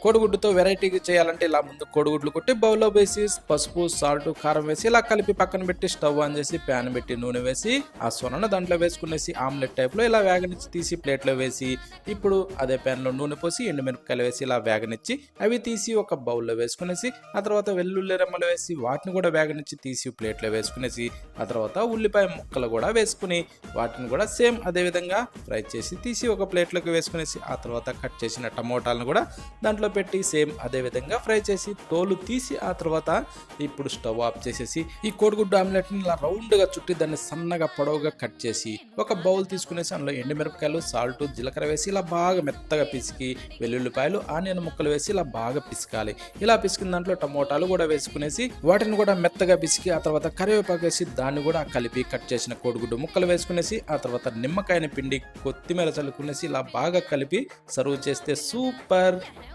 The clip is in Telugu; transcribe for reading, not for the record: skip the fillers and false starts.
కోడిగుడ్డుతో వెరైటీ చేయాలంటే ఇలా ముందు కోడిగుడ్లు కొట్టి బౌల్లో వేసి పసుపు సాల్ట్ కారం వేసి ఇలా కలిపి పక్కన పెట్టి స్టవ్ ఆన్ చేసి ప్యాన్ పెట్టి నూనె వేసి ఆ సొనను దాంట్లో వేసుకునేసి ఆమ్లెట్ టైప్లో ఇలా వేగనిచ్చి తీసి ప్లేట్లో వేసి ఇప్పుడు అదే ప్యాన్లో నూనె పోసి ఎండుమిరపకాయలు వేసి ఇలా వేగనిచ్చి అవి తీసి ఒక బౌల్లో వేసుకునేసి ఆ తర్వాత వెల్లుల్లి రెమ్మలు వేసి వాటిని కూడా వేగనిచ్చి తీసి ప్లేట్లో వేసుకునేసి ఆ తర్వాత ఉల్లిపాయ ముక్కలు కూడా వేసుకుని వాటిని కూడా సేమ్ అదే విధంగా ఫ్రై చేసి తీసి ఒక ప్లేట్లోకి వేసుకునేసి ఆ తర్వాత కట్ చేసిన టమోటాలను కూడా దాంట్లో పెట్టి సేమ్ అదే విధంగా ఫ్రై చేసి తోలు తీసి ఆ తర్వాత ఇప్పుడు స్టవ్ ఆఫ్ చేసేసి ఈ కోడిగుడ్డు ఆమ్లెట్ని ఇలా రౌండ్గా చుట్టి దాన్ని సన్నగా పొడవుగా కట్ చేసి ఒక బౌల్ తీసుకునేసి అందులో ఎండుమిరపకాయలు సాల్ట్ జీలకర్ర వేసి ఇలా బాగా మెత్తగా పిసికి వెల్లుల్లిపాయలు ఆనియన్ ముక్కలు వేసి ఇలా బాగా పిసకాలి. ఇలా పిసికిన దాంట్లో టమోటాలు కూడా వేసుకునేసి వాటిని కూడా మెత్తగా పిసికి ఆ తర్వాత కరివేపాకు వేసి దాన్ని కూడా కలిపి కట్ చేసిన కోడిగుడ్డు ముక్కలు వేసుకునేసి ఆ తర్వాత నిమ్మకాయని పిండి కొత్తిమీర చల్లుకునేసి ఇలా బాగా కలిపి సర్వ్ చేస్తే సూపర్.